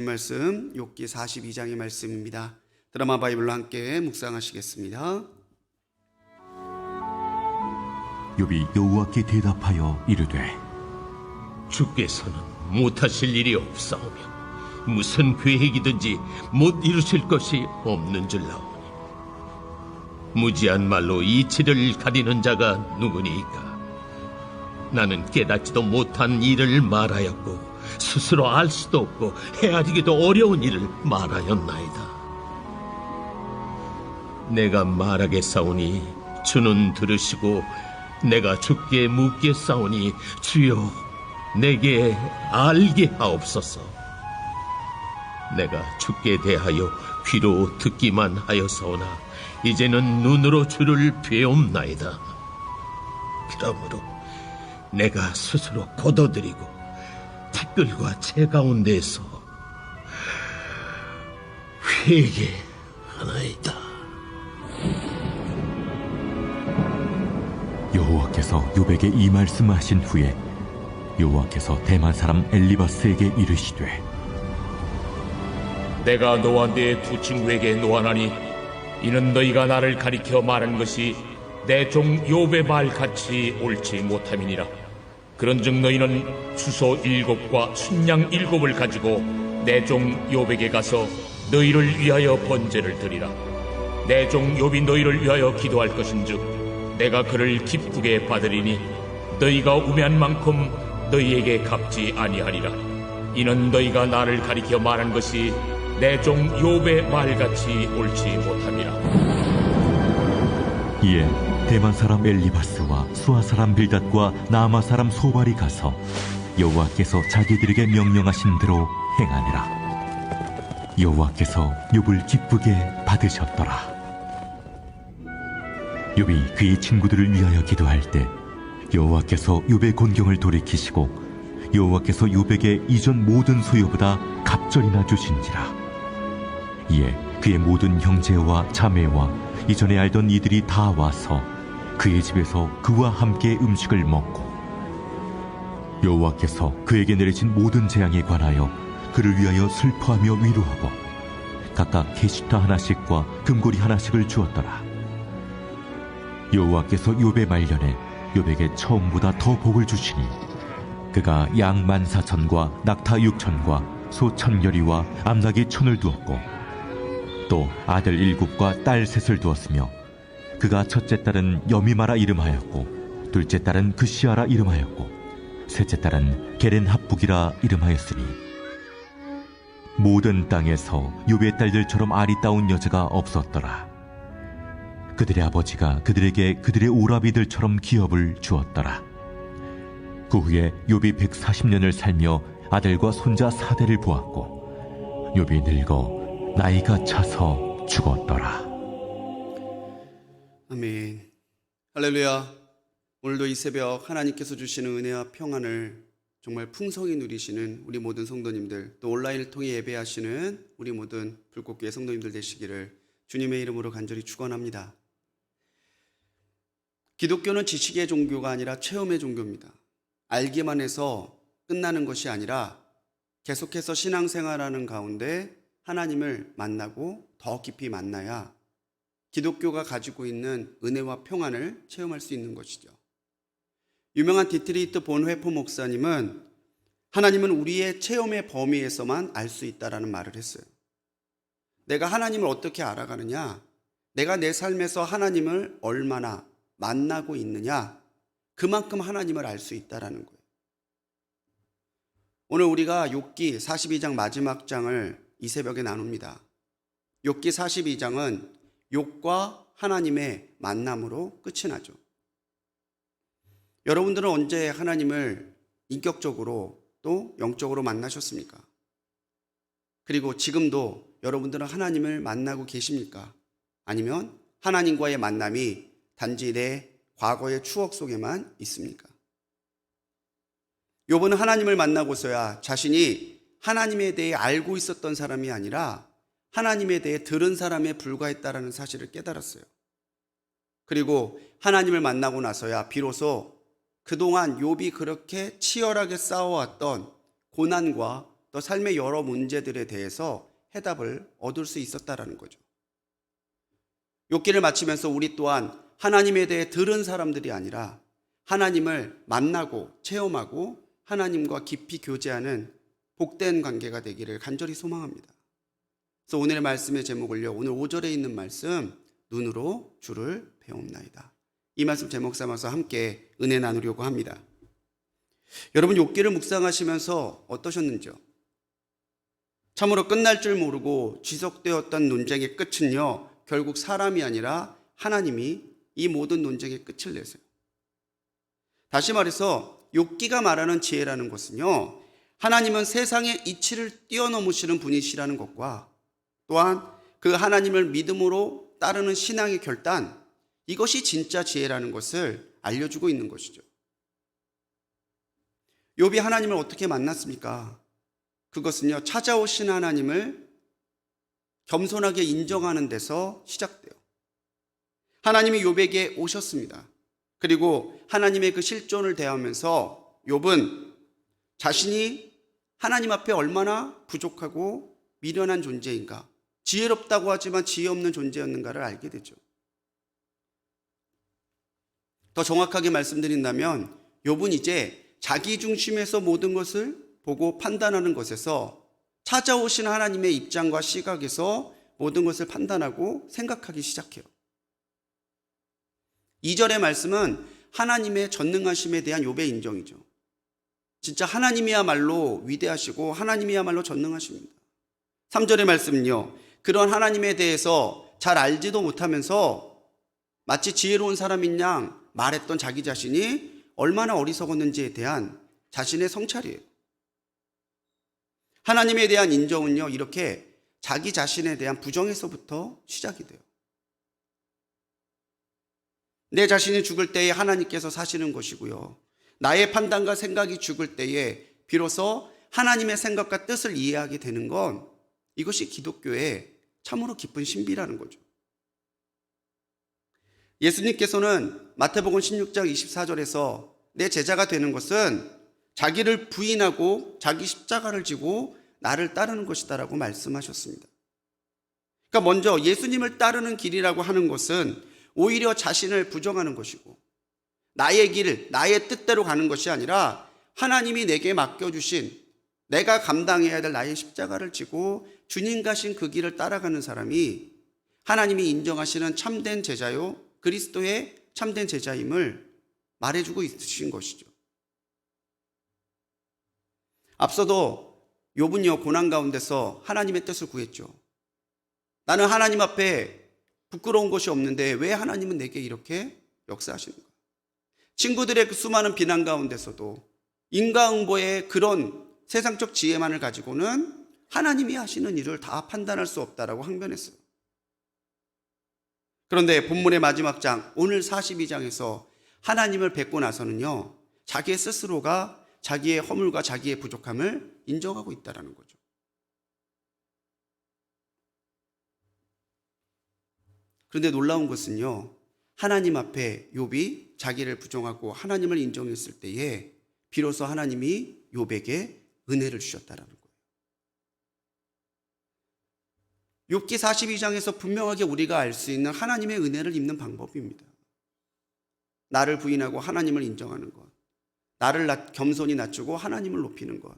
말씀 욥기 42장의 말씀입니다. 드라마 바이블로 함께 묵상하시겠습니다. 욥이 여호와께 대답하여 이르되 주께서는 못하실 일이 없사오며 무슨 계획이든지 못 이루실 것이 없는 줄 나오니 무지한 말로 이치를 가리는 자가 누구니까. 나는 깨닫지도 못한 일을 말하였고 스스로 알 수도 없고 헤아리기도 어려운 일을 말하였나이다. 내가 말하겠사오니 주는 들으시고 내가 주께 묻겠사오니 주여 내게 알게 하옵소서. 내가 주께 대하여 귀로 듣기만 하였사오나 이제는 눈으로 주를 배옵나이다. 그러므로 내가 스스로 거둬들이고 티끌과 재 가운데에서 회개하나이다. 여호와께서 욥에게 이 말씀하신 후에 여호와께서 대만 사람 엘리바스에게 이르시되 내가 너와 네 두 친구에게 노하나니 이는 너희가 나를 가리켜 말한 것이 내 종 욥의 말 같이 옳지 못함이니라. 그런즉 너희는 수소 7과 순양 7을 가지고 내 종 욥에게 가서 너희를 위하여 번제를 드리라. 내 종 욥이 너희를 위하여 기도할 것인즉 내가 그를 기쁘게 받으리니 너희가 우매한 만큼 너희에게 갚지 아니하리라. 이는 너희가 나를 가리켜 말한 것이 내 종 욥의 말같이 옳지 못함이라. 이에 대만 사람 엘리바스와 수아 사람 빌닷과 나아마 사람 소발이 가서 여호와께서 자기들에게 명령하신 대로 행하니라. 여호와께서 욥을 기쁘게 받으셨더라. 욥이 그의 친구들을 위하여 기도할 때 여호와께서 욥의 곤경을 돌이키시고 여호와께서 욥에게 이전 모든 소유보다 갑절이나 주신지라. 이에 그의 모든 형제와 자매와 이전에 알던 이들이 다 와서 그의 집에서 그와 함께 음식을 먹고 여호와께서 그에게 내리신 모든 재앙에 관하여 그를 위하여 슬퍼하며 위로하고 각각 게시타 하나씩과 금고리 하나씩을 주었더라. 여호와께서 욥의 말년에 욥에게 처음보다 더 복을 주시니 그가 양 14,000과 낙타 6,000과 소 1,000여리와 암낙이 1,000을 두었고 또 아들 7과 딸 3을 두었으며 그가 첫째 딸은 여미마라 이름하였고 둘째 딸은 그시아라 이름하였고 셋째 딸은 게렌합북이라 이름하였으니 모든 땅에서 욥의 딸들처럼 아리따운 여자가 없었더라. 그들의 아버지가 그들에게 그들의 오라비들처럼 기업을 주었더라. 그 후에 욥이 140년을 살며 아들과 손자 4대를 보았고 욥이 늙어 나이가 차서 죽었더라. 아멘. 할렐루야. 오늘도 이 새벽 하나님께서 주시는 은혜와 평안을 정말 풍성히 누리시는 우리 모든 성도님들, 또 온라인을 통해 예배하시는 우리 모든 불꽃교회 성도님들 되시기를 주님의 이름으로 간절히 축원합니다. 기독교는 지식의 종교가 아니라 체험의 종교입니다. 알기만 해서 끝나는 것이 아니라 계속해서 신앙생활하는 가운데 하나님을 만나고 더 깊이 만나야 기독교가 가지고 있는 은혜와 평안을 체험할 수 있는 것이죠. 유명한 디트리히트 본회포 목사님은 하나님은 우리의 체험의 범위에서만 알 수 있다라는 말을 했어요. 내가 하나님을 어떻게 알아가느냐? 내가 내 삶에서 하나님을 얼마나 만나고 있느냐? 그만큼 하나님을 알 수 있다라는 거예요. 오늘 우리가 욥기 42장 마지막 장을 이 새벽에 나눕니다. 욥기 42장은 욥과 하나님의 만남으로 끝이 나죠. 여러분들은 언제 하나님을 인격적으로 또 영적으로 만나셨습니까? 그리고 지금도 여러분들은 하나님을 만나고 계십니까? 아니면 하나님과의 만남이 단지 내 과거의 추억 속에만 있습니까? 욥은 하나님을 만나고서야 자신이 하나님에 대해 알고 있었던 사람이 아니라 하나님에 대해 들은 사람에 불과했다라는 사실을 깨달았어요. 그리고 하나님을 만나고 나서야 비로소 그동안 욥이 그렇게 치열하게 싸워왔던 고난과 또 삶의 여러 문제들에 대해서 해답을 얻을 수 있었다라는 거죠. 욥기를 마치면서 우리 또한 하나님에 대해 들은 사람들이 아니라 하나님을 만나고 체험하고 하나님과 깊이 교제하는 복된 관계가 되기를 간절히 소망합니다. 그래서 오늘의 말씀의 제목을요, 오늘 5절에 있는 말씀, 눈으로 주를 배움나이다. 이 말씀 제목 삼아서 함께 은혜 나누려고 합니다. 여러분, 욥기를 묵상하시면서 어떠셨는지요? 참으로 끝날 줄 모르고 지속되었던 논쟁의 끝은요, 결국 사람이 아니라 하나님이 이 모든 논쟁의 끝을 내세요. 다시 말해서 욥기가 말하는 지혜라는 것은요, 하나님은 세상의 이치를 뛰어넘으시는 분이시라는 것과 또한 그 하나님을 믿음으로 따르는 신앙의 결단, 이것이 진짜 지혜라는 것을 알려주고 있는 것이죠. 욥이 하나님을 어떻게 만났습니까? 그것은요, 찾아오신 하나님을 겸손하게 인정하는 데서 시작돼요. 하나님이 욥에게 오셨습니다. 그리고 하나님의 그 실존을 대하면서 욥은 자신이 하나님 앞에 얼마나 부족하고 미련한 존재인가, 지혜롭다고 하지만 지혜 없는 존재였는가를 알게 되죠. 더 정확하게 말씀드린다면 욥은 이제 자기 중심에서 모든 것을 보고 판단하는 것에서 찾아오신 하나님의 입장과 시각에서 모든 것을 판단하고 생각하기 시작해요. 2절의 말씀은 하나님의 전능하심에 대한 욥의 인정이죠. 진짜 하나님이야말로 위대하시고 하나님이야말로 전능하십니다. 3절의 말씀은요, 그런 하나님에 대해서 잘 알지도 못하면서 마치 지혜로운 사람인 양 말했던 자기 자신이 얼마나 어리석었는지에 대한 자신의 성찰이에요. 하나님에 대한 인정은요, 이렇게 자기 자신에 대한 부정에서부터 시작이 돼요. 내 자신이 죽을 때에 하나님께서 사시는 것이고요, 나의 판단과 생각이 죽을 때에 비로소 하나님의 생각과 뜻을 이해하게 되는 건, 이것이 기독교의 참으로 깊은 신비라는 거죠. 예수님께서는 마태복음 16장 24절에서 내 제자가 되는 것은 자기를 부인하고 자기 십자가를 지고 나를 따르는 것이다라고 말씀하셨습니다. 그러니까 먼저 예수님을 따르는 길이라고 하는 것은 오히려 자신을 부정하는 것이고, 나의 길, 나의 뜻대로 가는 것이 아니라 하나님이 내게 맡겨주신, 내가 감당해야 될 나의 십자가를 지고 주님 가신 그 길을 따라가는 사람이 하나님이 인정하시는 참된 제자요, 그리스도의 참된 제자임을 말해주고 있으신 것이죠. 앞서도 욥은요, 고난 가운데서 하나님의 뜻을 구했죠. 나는 하나님 앞에 부끄러운 것이 없는데 왜 하나님은 내게 이렇게 역사하시는가? 친구들의 그 수많은 비난 가운데서도 인과응보의 그런 세상적 지혜만을 가지고는 하나님이 하시는 일을 다 판단할 수 없다라고 항변했어요. 그런데 본문의 마지막 장, 오늘 42장에서 하나님을 뵙고 나서는요, 자기의 스스로가 자기의 허물과 자기의 부족함을 인정하고 있다는 거죠. 그런데 놀라운 것은요, 하나님 앞에 욥이 자기를 부정하고 하나님을 인정했을 때에 비로소 하나님이 욥에게 은혜를 주셨다는 거예요. 욥기 42장에서 분명하게 우리가 알 수 있는 하나님의 은혜를 입는 방법입니다. 나를 부인하고 하나님을 인정하는 것, 나를 겸손히 낮추고 하나님을 높이는 것,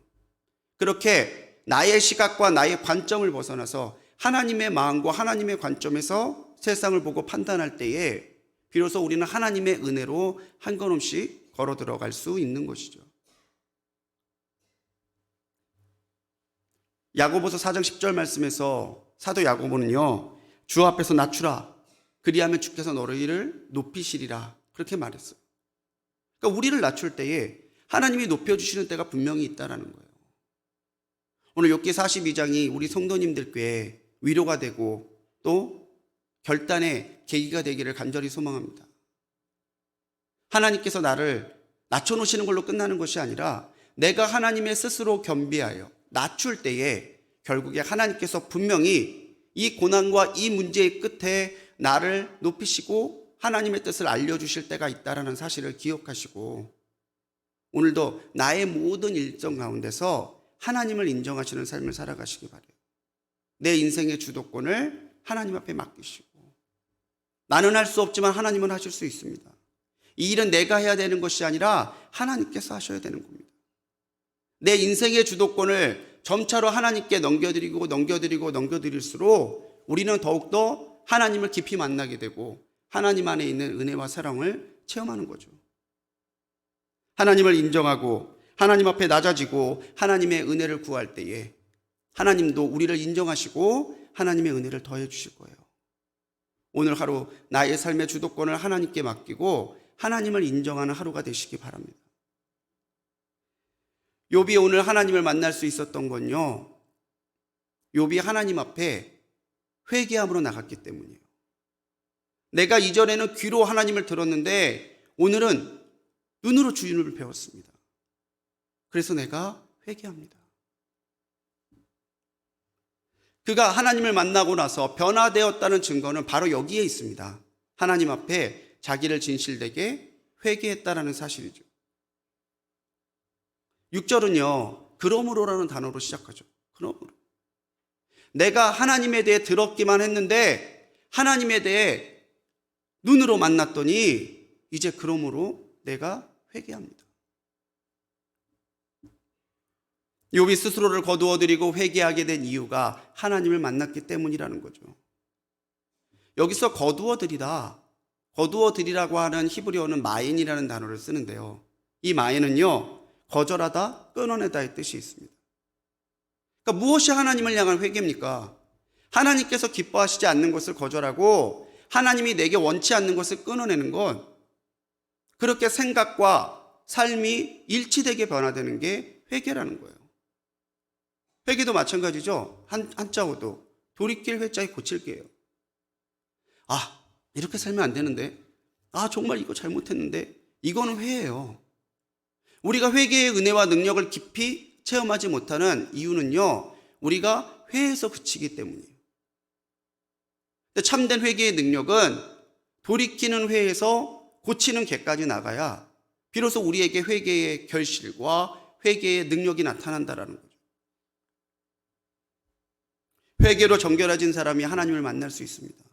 그렇게 나의 시각과 나의 관점을 벗어나서 하나님의 마음과 하나님의 관점에서 세상을 보고 판단할 때에 비로소 우리는 하나님의 은혜로 한 걸음씩 걸어 들어갈 수 있는 것이죠. 야고보서 4장 10절 말씀에서 사도 야고보는요, 주 앞에서 낮추라, 그리하면 주께서 너희를 높이시리라, 그렇게 말했어요. 그러니까 우리를 낮출 때에 하나님이 높여주시는 때가 분명히 있다는 거예요. 오늘 욥기 42장이 우리 성도님들께 위로가 되고 또 결단의 계기가 되기를 간절히 소망합니다. 하나님께서 나를 낮춰놓으시는 걸로 끝나는 것이 아니라 내가 하나님의 스스로 겸비하여 낮출 때에 결국에 하나님께서 분명히 이 고난과 이 문제의 끝에 나를 높이시고 하나님의 뜻을 알려주실 때가 있다는 사실을 기억하시고, 오늘도 나의 모든 일정 가운데서 하나님을 인정하시는 삶을 살아가시기 바래요. 내 인생의 주도권을 하나님 앞에 맡기시고, 나는 할 수 없지만 하나님은 하실 수 있습니다. 이 일은 내가 해야 되는 것이 아니라 하나님께서 하셔야 되는 겁니다. 내 인생의 주도권을 점차로 하나님께 넘겨드릴수록 우리는 더욱더 하나님을 깊이 만나게 되고 하나님 안에 있는 은혜와 사랑을 체험하는 거죠. 하나님을 인정하고 하나님 앞에 낮아지고 하나님의 은혜를 구할 때에 하나님도 우리를 인정하시고 하나님의 은혜를 더해 주실 거예요. 오늘 하루 나의 삶의 주도권을 하나님께 맡기고 하나님을 인정하는 하루가 되시기 바랍니다. 욥이 오늘 하나님을 만날 수 있었던 건요, 욥이 하나님 앞에 회개함으로 나갔기 때문이에요. 내가 이전에는 귀로 하나님을 들었는데 오늘은 눈으로 주님을 배웠습니다. 그래서 내가 회개합니다. 그가 하나님을 만나고 나서 변화되었다는 증거는 바로 여기에 있습니다. 하나님 앞에 자기를 진실되게 회개했다라는 사실이죠. 6절은요, 그러므로라는 단어로 시작하죠. 그러므로. 내가 하나님에 대해 들었기만 했는데 하나님에 대해 눈으로 만났더니 이제 그러므로 내가 회개합니다. 욥이 스스로를 거두어들이고 회개하게 된 이유가 하나님을 만났기 때문이라는 거죠. 여기서 거두어들이라고 하는 히브리어는 마인이라는 단어를 쓰는데요. 이 마인은요, 거절하다, 끊어내다의 뜻이 있습니다. 그러니까 무엇이 하나님을 향한 회개입니까? 하나님께서 기뻐하시지 않는 것을 거절하고 하나님이 내게 원치 않는 것을 끊어내는 건, 그렇게 생각과 삶이 일치되게 변화되는 게 회개라는 거예요. 회개도 마찬가지죠. 한자어도 돌이킬 회자에 고칠게요. 아, 이렇게 살면 안 되는데, 아, 정말 이거 잘못했는데, 이거는 회예요. 우리가 회개의 은혜와 능력을 깊이 체험하지 못하는 이유는요, 우리가 회에서 그치기 때문이에요. 근데 참된 회개의 능력은 돌이키는 회에서 고치는 개까지 나가야 비로소 우리에게 회개의 결실과 회개의 능력이 나타난다라는 거죠. 회개로 정결해진 사람이 하나님을 만날 수 있습니다.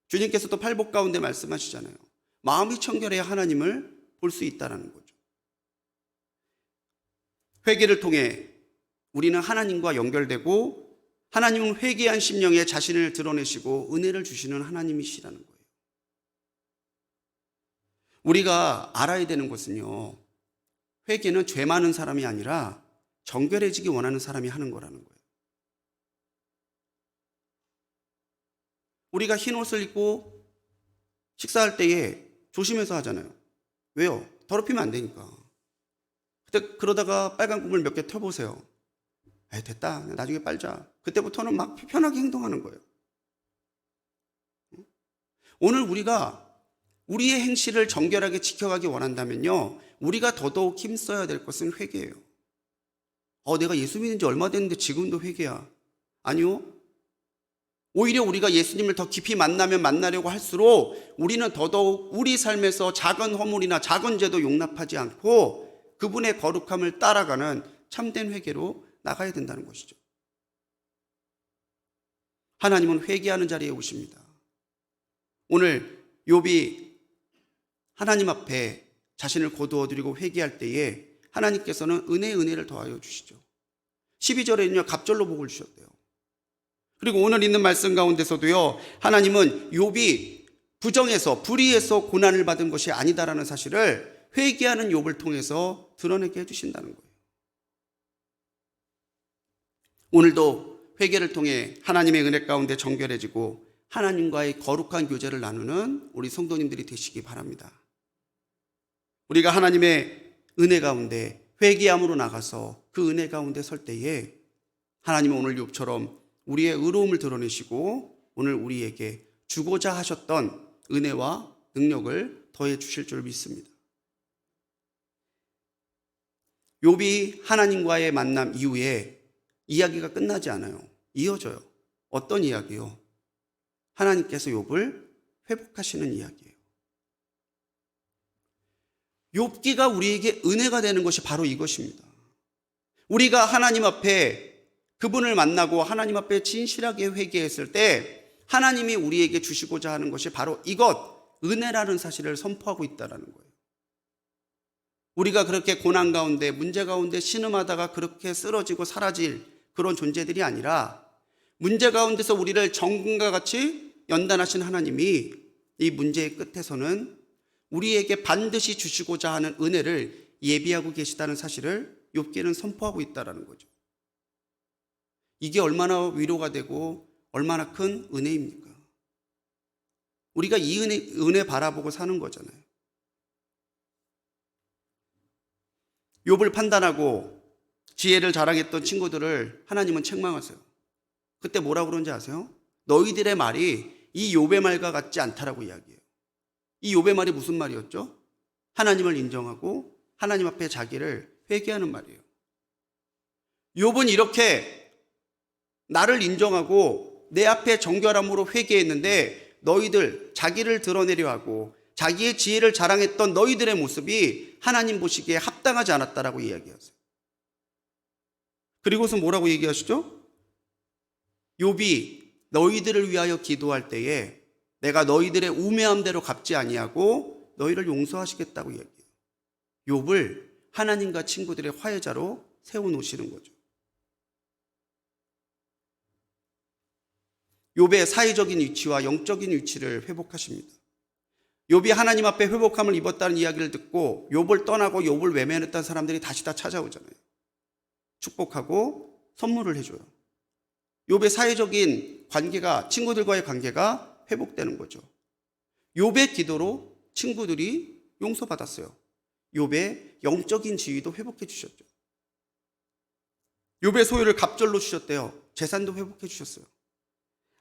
주님께서도 팔복 가운데 말씀하시잖아요. 마음이 청결해야 하나님을 볼 수 있다는 거죠. 회개를 통해 우리는 하나님과 연결되고 하나님은 회개한 심령에 자신을 드러내시고 은혜를 주시는 하나님이시라는 거예요. 우리가 알아야 되는 것은요, 회개는 죄 많은 사람이 아니라 정결해지기 원하는 사람이 하는 거라는 거예요. 우리가 흰 옷을 입고 식사할 때에 조심해서 하잖아요. 왜요? 더럽히면 안 되니까. 근데 그러다가 빨간 국물 몇 개 펴보세요. 에이, 됐다, 나중에 빨자. 그때부터는 막 편하게 행동하는 거예요. 오늘 우리가 우리의 행실을 정결하게 지켜가기 원한다면요, 우리가 더더욱 힘써야 될 것은 회개예요. 내가 예수 믿은 지 얼마 됐는데 지금도 회개야. 아니요. 오히려 우리가 예수님을 더 깊이 만나면 만나려고 할수록 우리는 더더욱 우리 삶에서 작은 허물이나 작은 죄도 용납하지 않고 그분의 거룩함을 따라가는 참된 회개로 나가야 된다는 것이죠. 하나님은 회개하는 자리에 오십니다. 오늘 욥이 하나님 앞에 자신을 거두어드리고 회개할 때에 하나님께서는 은혜를 더하여 주시죠. 12절에는요, 갑절로 복을 주셨대요. 그리고 오늘 있는 말씀 가운데서도요, 하나님은 욥이 부정에서 불의에서 고난을 받은 것이 아니다라는 사실을 회개하는 욥을 통해서 드러내게 해주신다는 거예요. 오늘도 회개를 통해 하나님의 은혜 가운데 정결해지고 하나님과의 거룩한 교제를 나누는 우리 성도님들이 되시기 바랍니다. 우리가 하나님의 은혜 가운데 회개함으로 나가서 그 은혜 가운데 설 때에 하나님은 오늘 욥처럼 우리의 의로움을 드러내시고 오늘 우리에게 주고자 하셨던 은혜와 능력을 더해 주실 줄 믿습니다. 욥이 하나님과의 만남 이후에 이야기가 끝나지 않아요. 이어져요. 어떤 이야기요? 하나님께서 욥을 회복하시는 이야기예요. 욥기가 우리에게 은혜가 되는 것이 바로 이것입니다. 우리가 하나님 앞에 그분을 만나고 하나님 앞에 진실하게 회개했을 때 하나님이 우리에게 주시고자 하는 것이 바로 이것, 은혜라는 사실을 선포하고 있다는 거예요. 우리가 그렇게 고난 가운데, 문제 가운데 신음하다가 그렇게 쓰러지고 사라질 그런 존재들이 아니라 문제 가운데서 우리를 정금과 같이 연단하신 하나님이 이 문제의 끝에서는 우리에게 반드시 주시고자 하는 은혜를 예비하고 계시다는 사실을 욥기는 선포하고 있다는 거죠. 이게 얼마나 위로가 되고 얼마나 큰 은혜입니까? 우리가 이 은혜 바라보고 사는 거잖아요. 욥을 판단하고 지혜를 자랑했던 친구들을 하나님은 책망하세요. 그때 뭐라고 그런지 아세요? 너희들의 말이 이 욥의 말과 같지 않다라고 이야기해요. 이 욥의 말이 무슨 말이었죠? 하나님을 인정하고 하나님 앞에 자기를 회개하는 말이에요. 욥은 이렇게 나를 인정하고 내 앞에 정결함으로 회개했는데 너희들 자기를 드러내려 하고 자기의 지혜를 자랑했던 너희들의 모습이 하나님 보시기에 합당하지 않았다라고 이야기하세요. 그리고서 뭐라고 얘기하시죠? 욥이 너희들을 위하여 기도할 때에 내가 너희들의 우매함대로 갚지 아니하고 너희를 용서하시겠다고 이야기해요. 욥을 하나님과 친구들의 화해자로 세워놓으시는 거죠. 욥의 사회적인 위치와 영적인 위치를 회복하십니다. 욥이 하나님 앞에 회복함을 입었다는 이야기를 듣고 욥을 떠나고 욥을 외면했던 사람들이 다시 다 찾아오잖아요. 축복하고 선물을 해줘요. 욥의 사회적인 관계가, 친구들과의 관계가 회복되는 거죠. 욥의 기도로 친구들이 용서받았어요. 욥의 영적인 지위도 회복해 주셨죠. 욥의 소유를 갑절로 주셨대요. 재산도 회복해 주셨어요.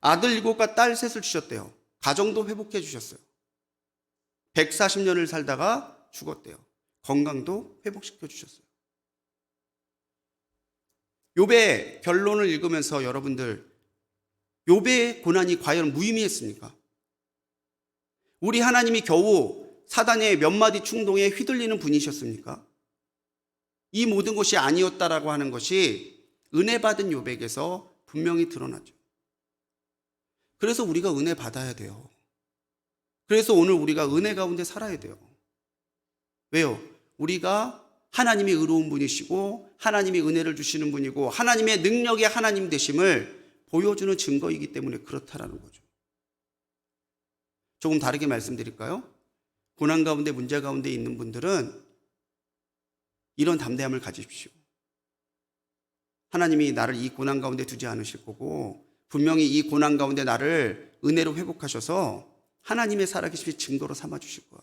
아들 7과 딸 3을 주셨대요. 가정도 회복해 주셨어요. 140년을 살다가 죽었대요. 건강도 회복시켜 주셨어요. 욥의 결론을 읽으면서 여러분들, 욥의 고난이 과연 무의미했습니까? 우리 하나님이 겨우 사단의 몇 마디 충동에 휘둘리는 분이셨습니까? 이 모든 것이 아니었다라고 하는 것이 은혜 받은 욥에게서 분명히 드러나죠. 그래서 우리가 은혜 받아야 돼요. 그래서 오늘 우리가 은혜 가운데 살아야 돼요. 왜요? 우리가 하나님이 의로운 분이시고 하나님이 은혜를 주시는 분이고 하나님의 능력의 하나님 되심을 보여주는 증거이기 때문에 그렇다라는 거죠. 조금 다르게 말씀드릴까요? 고난 가운데, 문제 가운데 있는 분들은 이런 담대함을 가지십시오. 하나님이 나를 이 고난 가운데 두지 않으실 거고 분명히 이 고난 가운데 나를 은혜로 회복하셔서 하나님의 살아계신 증거로 삼아주실 거야.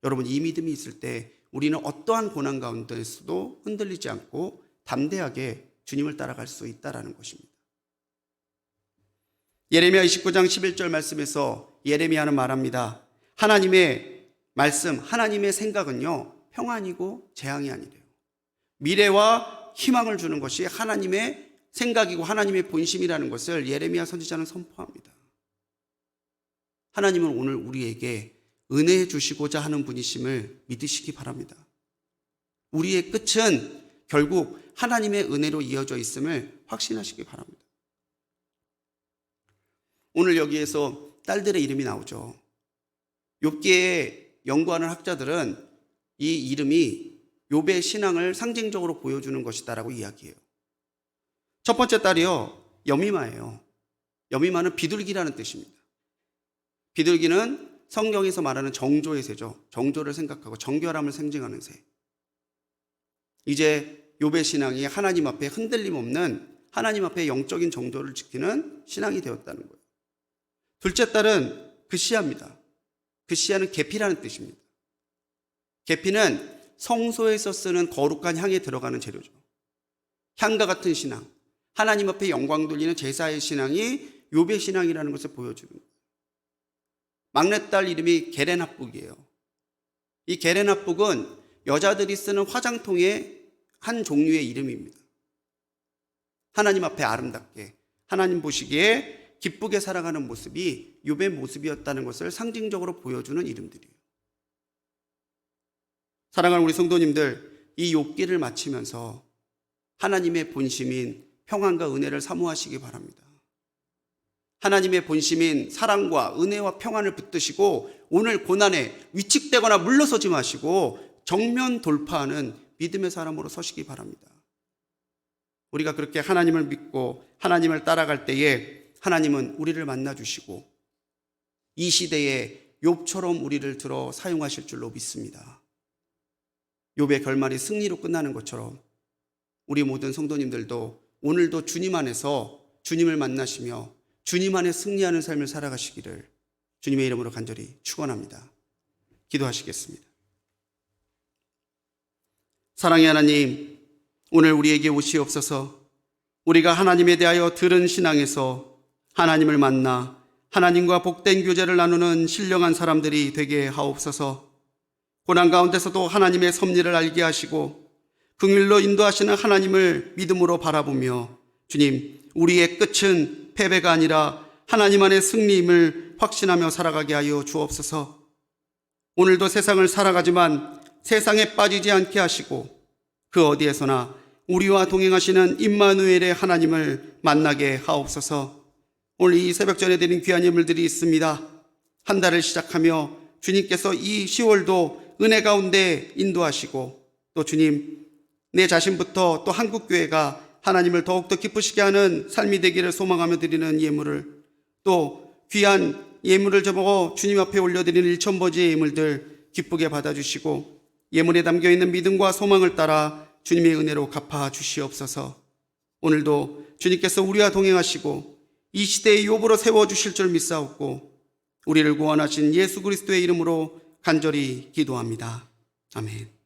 여러분, 이 믿음이 있을 때 우리는 어떠한 고난 가운데서도 흔들리지 않고 담대하게 주님을 따라갈 수 있다는 것입니다. 예레미야 29장 11절 말씀에서 예레미야는 말합니다. 하나님의 말씀, 하나님의 생각은요, 평안이고 재앙이 아니래요. 미래와 희망을 주는 것이 하나님의 생각이고 하나님의 본심이라는 것을 예레미야 선지자는 선포합니다. 하나님은 오늘 우리에게 은혜 주시고자 하는 분이심을 믿으시기 바랍니다. 우리의 끝은 결국 하나님의 은혜로 이어져 있음을 확신하시기 바랍니다. 오늘 여기에서 딸들의 이름이 나오죠. 욥기에 연구하는 학자들은 이 이름이 욥의 신앙을 상징적으로 보여주는 것이다라고 이야기해요. 첫 번째 딸이요, 여미마예요. 여미마는 비둘기라는 뜻입니다. 비둘기는 성경에서 말하는 정조의 새죠. 정조를 생각하고 정결함을 상징하는 새. 이제 욥의 신앙이 하나님 앞에 흔들림 없는, 하나님 앞에 영적인 정조를 지키는 신앙이 되었다는 거예요. 둘째 딸은 그시야입니다. 그시야는 계피라는 뜻입니다. 계피는 성소에서 쓰는 거룩한 향에 들어가는 재료죠. 향과 같은 신앙, 하나님 앞에 영광 돌리는 제사의 신앙이 욥의 신앙이라는 것을 보여주는 거예요. 막내딸 이름이 게레나북이에요. 이 게레나북은 여자들이 쓰는 화장통의 한 종류의 이름입니다. 하나님 앞에 아름답게, 하나님 보시기에 기쁘게 살아가는 모습이 욥의 모습이었다는 것을 상징적으로 보여주는 이름들이에요. 사랑하는 우리 성도님들, 이 욥기를 마치면서 하나님의 본심인 평안과 은혜를 사모하시기 바랍니다. 하나님의 본심인 사랑과 은혜와 평안을 붙드시고 오늘 고난에 위축되거나 물러서지 마시고 정면 돌파하는 믿음의 사람으로 서시기 바랍니다. 우리가 그렇게 하나님을 믿고 하나님을 따라갈 때에 하나님은 우리를 만나주시고 이 시대에 욥처럼 우리를 들어 사용하실 줄로 믿습니다. 욥의 결말이 승리로 끝나는 것처럼 우리 모든 성도님들도 오늘도 주님 안에서 주님을 만나시며 주님 안에 승리하는 삶을 살아가시기를 주님의 이름으로 간절히 축원합니다. 기도하시겠습니다. 사랑의 하나님, 오늘 우리에게 오시옵소서. 우리가 하나님에 대하여 들은 신앙에서 하나님을 만나 하나님과 복된 교제를 나누는 신령한 사람들이 되게 하옵소서. 고난 가운데서도 하나님의 섭리를 알게 하시고 긍휼로 인도하시는 하나님을 믿음으로 바라보며 주님, 우리의 끝은 패배가 아니라 하나님 안의 승리임을 확신하며 살아가게 하여 주옵소서. 오늘도 세상을 살아가지만 세상에 빠지지 않게 하시고 그 어디에서나 우리와 동행하시는 임마누엘의 하나님을 만나게 하옵소서. 오늘 이 새벽전에 드린 귀한 예물들이 있습니다. 한 달을 시작하며 주님께서 이 10월도 은혜 가운데 인도하시고 또 주님, 내 자신부터 또 한국교회가 하나님을 더욱더 기쁘시게 하는 삶이 되기를 소망하며 드리는 예물을, 또 귀한 예물을 저보고 주님 앞에 올려드리는 1,000버지의 예물들 기쁘게 받아주시고 예물에 담겨있는 믿음과 소망을 따라 주님의 은혜로 갚아 주시옵소서. 오늘도 주님께서 우리와 동행하시고 이 시대의 욥으로 세워주실 줄 믿사옵고 우리를 구원하신 예수 그리스도의 이름으로 간절히 기도합니다. 아멘.